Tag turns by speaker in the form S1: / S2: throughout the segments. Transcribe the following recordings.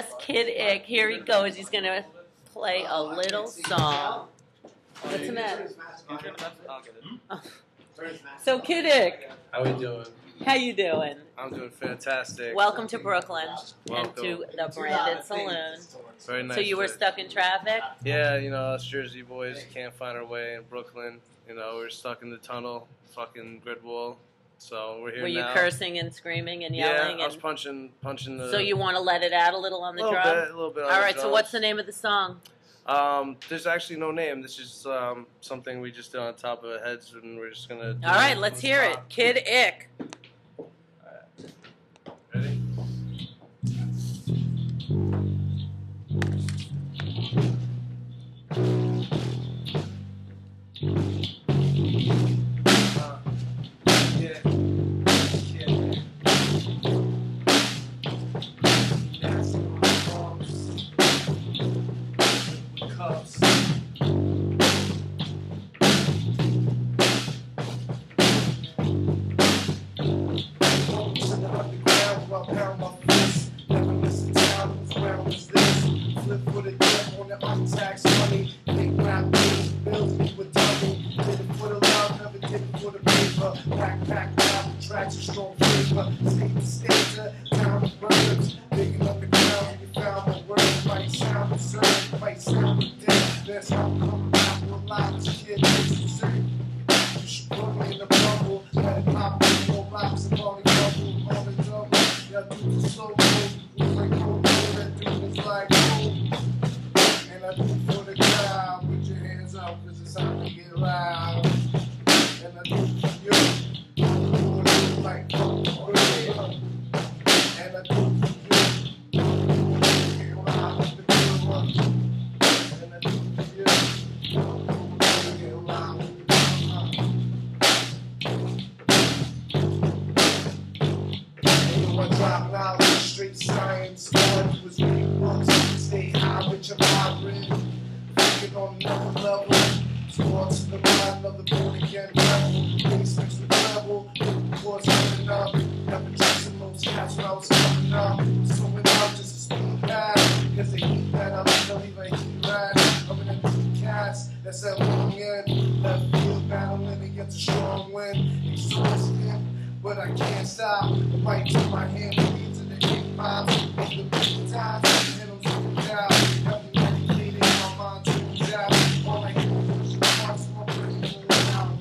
S1: guest, KiD. Here he goes. He's going to play a little song. What's the matter? So, KiD,
S2: how we doing?
S1: How you doing?
S2: I'm doing fantastic.
S1: Welcome to Brooklyn
S2: Welcome.
S1: and to the Branded-Saloon.
S2: Very nice.
S1: So you were stuck in traffic?
S2: Yeah, you know, us Jersey boys can't find our way in Brooklyn. You know, we're stuck in the tunnel, fucking grid wall. So we're here now.
S1: Were you cursing and screaming and yelling?
S2: Yeah, I was punching the...
S1: So you want to let it out a little on the drum?
S2: A little bit on
S1: All
S2: the
S1: right,
S2: drums.
S1: so what's the name of the song?
S2: There's actually no name. This is something we just did on top of our heads, and we're just gonna.
S1: All right, let's hear it. KiD.
S2: Ready?
S3: But I can't stop. I might take my hand to the hip hop. The times and I'm sitting down. Help me meditate my mind tunes out. All I do is watch my brain move around.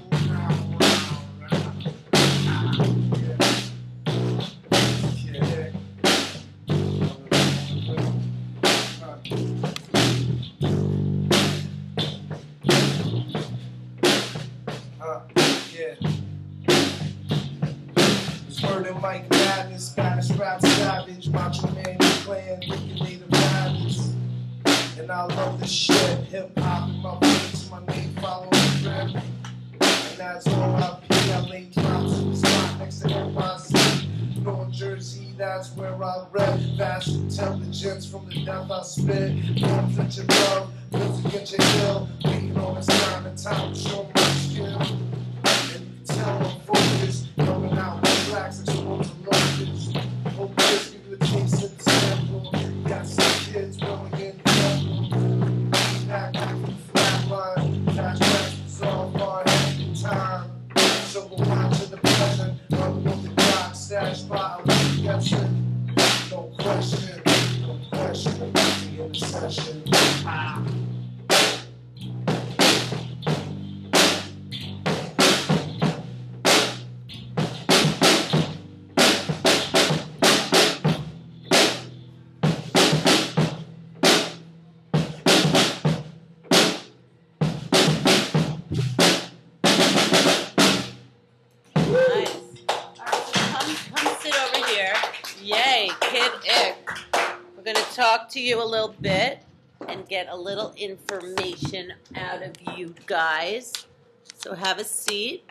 S3: Mike Madness, Spanish rap savage, macho man playing wicked native violence. And I love this shit, hip hop in my veins, my name following the trend. And that's all I be. I lay drops in the spot next to NYC. North Jersey, that's where I rep. Vast intelligence from the death I spit. Comes at your love, lives against your hill. Waiting on this time and time to show my skill. And you can tell I'm focused, coming out with blacks exposed to locusts. Hope this give you a taste of the sample. Got some kids willing to get double. Back from the flat line, cash back resolve our head in time. So we'll watch to the present, run with the clock, stash by a guessing. No question, the intercession.
S1: Yay, KiD. We're going to talk to you a little bit and get a little information out of you guys. So have a seat.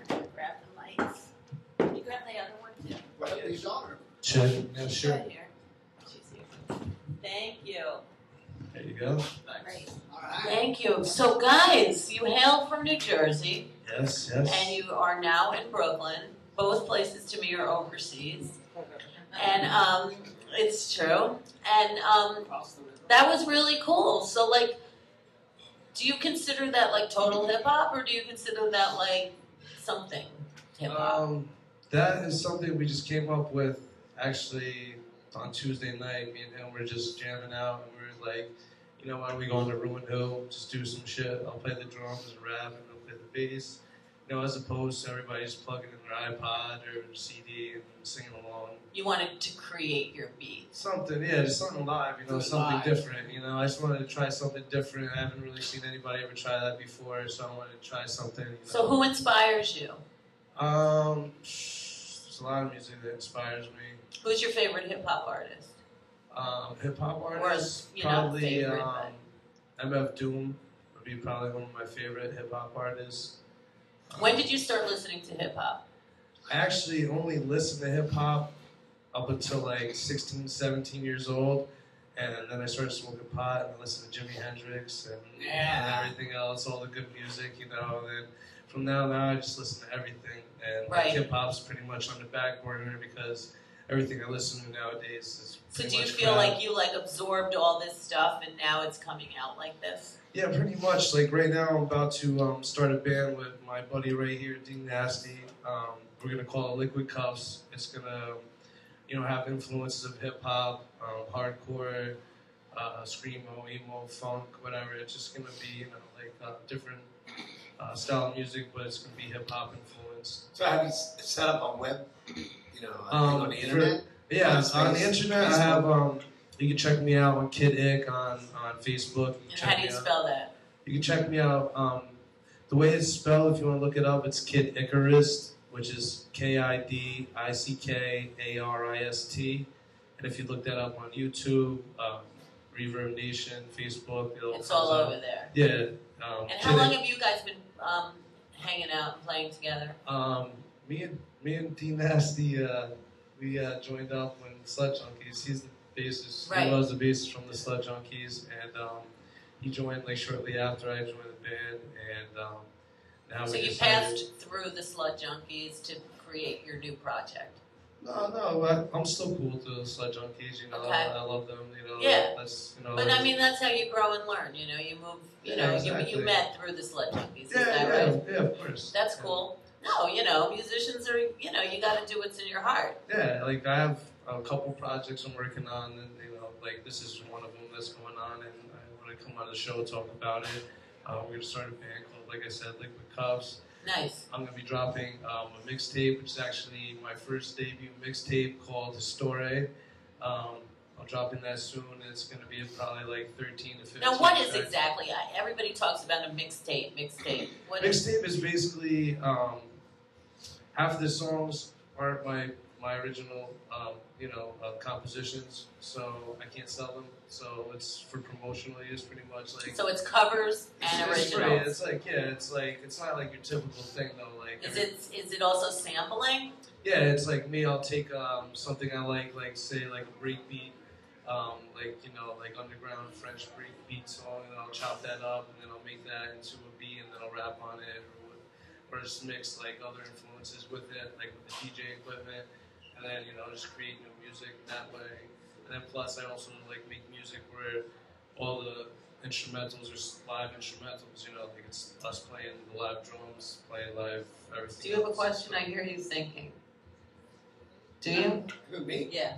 S1: Grab the mics. Can you grab the other one too?
S2: Sure. Yeah, sure.
S1: Right here. She's here. Thank you.
S2: There you go.
S1: Great. Thank you. So guys, you hail from New Jersey.
S2: Yes, yes.
S1: And you are now in Brooklyn. Both places to me are overseas. And it's true. And that was really cool. So, like, do you consider that, like, total hip-hop, or do you consider that, like, something hip-hop?
S3: That is something we just came up with, actually, on Tuesday night. Me and him were just jamming out, and we were like, you know what, we going to ReW WhO, just do some shit. I'll play the drums and rap, and I'll play the bass. You know, as opposed to everybody just plugging in their iPod or CD and singing along.
S1: You wanted to create your beat.
S3: Something, yeah, just something live, you know, something different. You know, I just wanted to try something different. I haven't really seen anybody ever try that before, so I wanted to try something. You know.
S1: So who inspires you?
S3: There's a lot of music that inspires me.
S1: Who's your favorite hip-hop artist?
S3: Hip-hop artist?
S1: Or,
S3: probably
S1: favorite,
S3: MF Doom would be probably one of my favorite hip-hop artists.
S1: When did you start listening to hip-hop?
S3: I actually only listened to hip-hop up until like 16, 17 years old. And then I started smoking pot and I listened to Jimi Hendrix and everything else, all the good music, you know. And then from now on, I just listen to everything. And like, hip-hop's pretty much on the back burner because everything I listen to nowadays is
S1: so do you feel like you like absorbed all this stuff and now it's coming out like this?
S3: Yeah, pretty much. Like right now I'm about to start a band with my buddy right here, D Nasty. We're going to call it Liquid Cuffs. It's going to, you know, have influences of hip-hop, hardcore, screamo, emo, funk, whatever. It's just going to be, you know, like different style of music, but it's going to be hip-hop influenced.
S4: So have you set up on web, you know, on the internet?
S3: Yeah, on the internet I have, you can check me out on KiD on Facebook.
S1: And how do you spell that?
S3: You can check me out, the way it's spelled, if you want to look it up, it's KiD Icarist, which is KiD ICK ARIST. And if you look that up on YouTube, Reverb Nation, Facebook,
S1: it's all over there.
S3: Yeah.
S1: And how long have you guys been hanging out and playing together?
S3: Me and D Nasty, we joined up when Slut Junkies. He's the bassist.
S1: Right.
S3: He was the bassist from the Slut Junkies, and he joined like shortly after I joined the band, and now.
S1: So you passed through the Slut Junkies to create your new project.
S3: No, I'm still cool to the Slut Junkies. You know,
S1: okay.
S3: I love them. You know,
S1: yeah.
S3: That's, you know.
S1: But I mean, that's how you grow and learn. You know, you move. You know,
S3: exactly.
S1: you met through the Slut Junkies.
S3: Yeah,
S1: is that right?
S3: Yeah, of course.
S1: That's cool. No, you know, musicians are. You know, you got to do what's in your heart.
S3: Yeah, like I have a couple projects I'm working on, and you know, like this is one of them that's going on, and I want to come on the show and talk about it. We're gonna start a band called, like I said, Liquid Cuffs.
S1: Nice.
S3: I'm gonna be dropping a mixtape, which is actually my first debut mixtape called Histore. I'm dropping that soon, and it's gonna be probably like 13 to 15.
S1: Now, what is exactly? Everybody talks about a mixtape. What
S3: mixtape is basically half of the songs aren't my original, you know, compositions, so I can't sell them. So it's for promotional use, pretty much. Like,
S1: so it's covers and originals.
S3: It's like, yeah, it's not like your typical thing though. Like,
S1: is it also sampling?
S3: Yeah, it's like me. I'll take something I like say like a breakbeat, like, you know, like underground French breakbeat song, and I'll chop that up, and then I'll make that into a beat, and then I'll rap on it, or just mix like other influences with it, like with the DJ equipment, and then, you know, just create new music that way. And then plus I also like make music where all the instrumentals are live instrumentals, you know, like it's us playing the live drums, playing live everything.
S1: Do you have a question? I hear you thinking. Do you?
S4: Who, me?
S1: Yeah.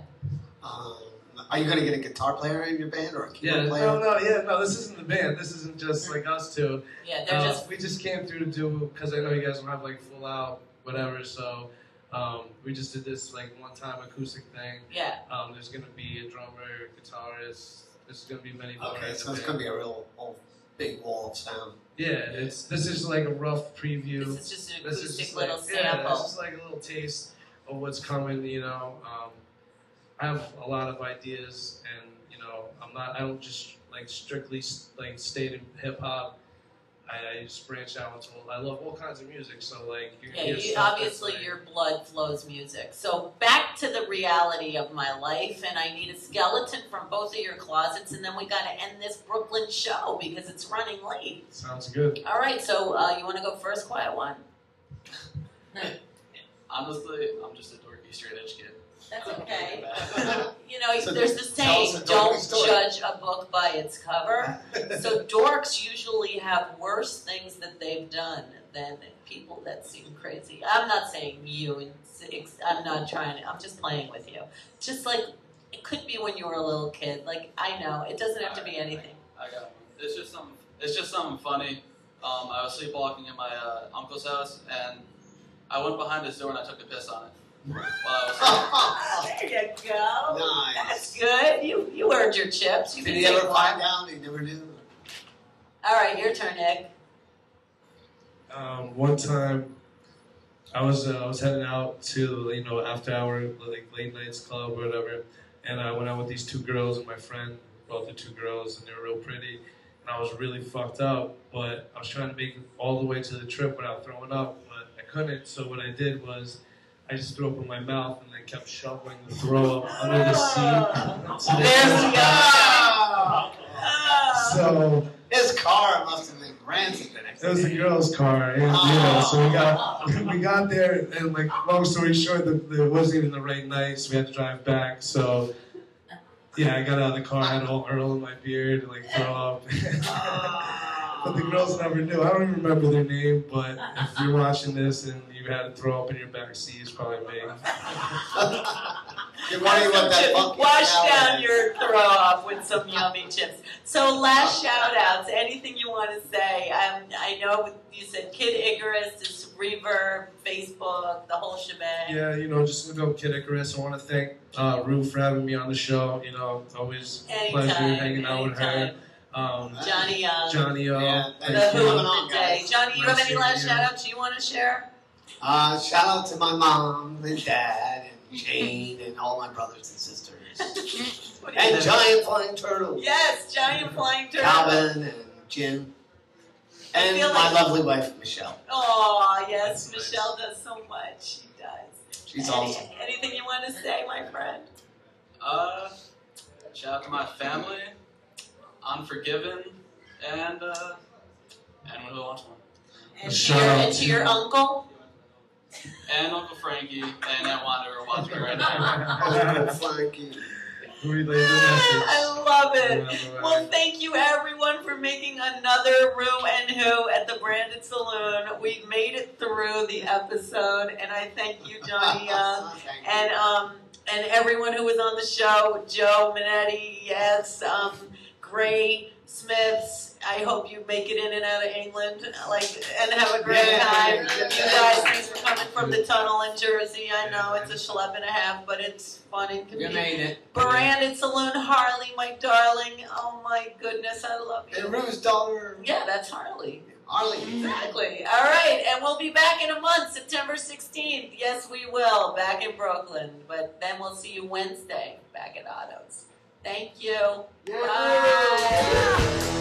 S4: Are you going to get a guitar player in your band or a keyboard player?
S3: No, this isn't the band. This isn't just like us two.
S1: Yeah, they're
S3: we just came through to do, because I know you guys don't have like full out, whatever, so we just did this like one-time acoustic thing.
S1: Yeah.
S3: There's going to be a drummer, guitarist. There's going to be many more.
S4: Okay, so it's going to be a real big wall of sound.
S3: Yeah, this is like a rough preview.
S1: This is just an acoustic little sample.
S3: Yeah, this is like a little taste of what's coming, you know. I have a lot of ideas, and, you know, I don't just like strictly like stay in hip-hop. I just branch out into, I love all kinds of music, so like
S1: obviously your blood flows music. So back to the reality of my life, and I need a skeleton from both of your closets, and then we got to end this Brooklyn show because it's running late.
S3: Sounds good.
S1: All right, so you want to go first, Quiet One?
S5: Honestly, I'm just a dorky straight edge kid.
S1: That's okay. You know,
S4: So
S1: there's this saying, don't judge a book by its cover. So dorks usually have worse things that they've done than people that seem crazy. I'm not saying you, I'm not trying to, I'm just playing with you. Just like, it could be when you were a little kid. Like, I know, it doesn't have to be anything.
S5: I got one. It's just something funny. I was sleepwalking in my uncle's house, and I went behind his door and I took a piss on it. While I was
S1: There you go.
S4: Nice.
S1: That's good. You earned your chips. You
S4: Did
S1: can
S4: he
S1: take
S4: ever
S1: one.
S4: find out? He never knew.
S1: All right, your turn, Nick.
S6: One time, I was heading out to after hour like late nights club or whatever, and I went out with these two girls, and my friend brought the two girls, and they were real pretty, and I was really fucked up, but I was trying to make it all the way to the trip without throwing up, but I couldn't. So what I did was I just threw up in my mouth, and I kept shoveling the throw up under the seat.
S1: There we go.
S6: So
S4: His car must have been rancid the next
S6: it was
S4: day.
S6: the girl's car, and so we got there, and like long story short, it wasn't even the right night, so we had to drive back. So yeah, I got out of the car, I had all Earl in my beard, and like throw up. But the girls never knew. I don't even remember their name, but if you're watching this and you had to throw up in your back seat, it's probably me.
S4: You're wondering what that funky
S1: Wash
S4: smell
S1: down
S4: is.
S1: your throw up with some yummy chips. So last shout outs, anything you want to say? I know you said KiD Icarus is Reverb, Facebook, the whole shebang.
S6: Yeah, just look up KiD Icarus. I want to thank ReW for having me on the show. It's always a pleasure hanging out with her.
S1: Johnny Young.
S6: Johnny Young.
S4: Yeah,
S1: The
S4: thanks for
S1: Who
S4: coming
S1: of
S4: on,
S1: the day.
S4: guys.
S1: Johnny, you have any last shout outs you want to share?
S4: Shout out to my mom and dad and Jane and all my brothers and sisters.
S1: What do you
S4: And
S1: think?
S4: Giant Flying Turtle.
S1: Yes, Giant Flying Turtle.
S4: Calvin and Jim. And
S1: feel
S4: my
S1: like-
S4: lovely wife, Michelle.
S1: Oh, yes,
S6: That's
S1: Michelle does so much. She does.
S4: She's awesome.
S1: Anything you want to say, my friend?
S5: shout out to my family, Unforgiven, and Who Wants One.
S1: And
S6: Shout out
S1: to your uncle?
S5: And Uncle Frankie and Aunt Wanda are watching me right now.
S4: Frankie.
S6: Relay the message.
S1: I love it. Well, thank you everyone for making another ReW and Who at the Branded Saloon. We've made it through the episode, and I thank you, Johnny Young,
S4: Thank you.
S1: and everyone who was on the show, Joe Minetti, yes, Gray Smiths. I hope you make it in and out of England, and have a great time.
S4: Yeah.
S1: You guys, thanks for coming from the tunnel in Jersey. I know it's a schlep and a half, but it's fun and
S4: You
S1: convenient.
S4: made it.
S1: Branded Saloon, Harley, my darling. Oh my goodness, I love you.
S4: And ReW's daughter,
S1: Yeah, that's Harley.
S4: Harley.
S1: Exactly. All right, and we'll be back in a month, September 16th. Yes, we will, back in Brooklyn. But then we'll see you Wednesday back at Otto's. Thank you.
S4: Yeah.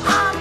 S1: Bye.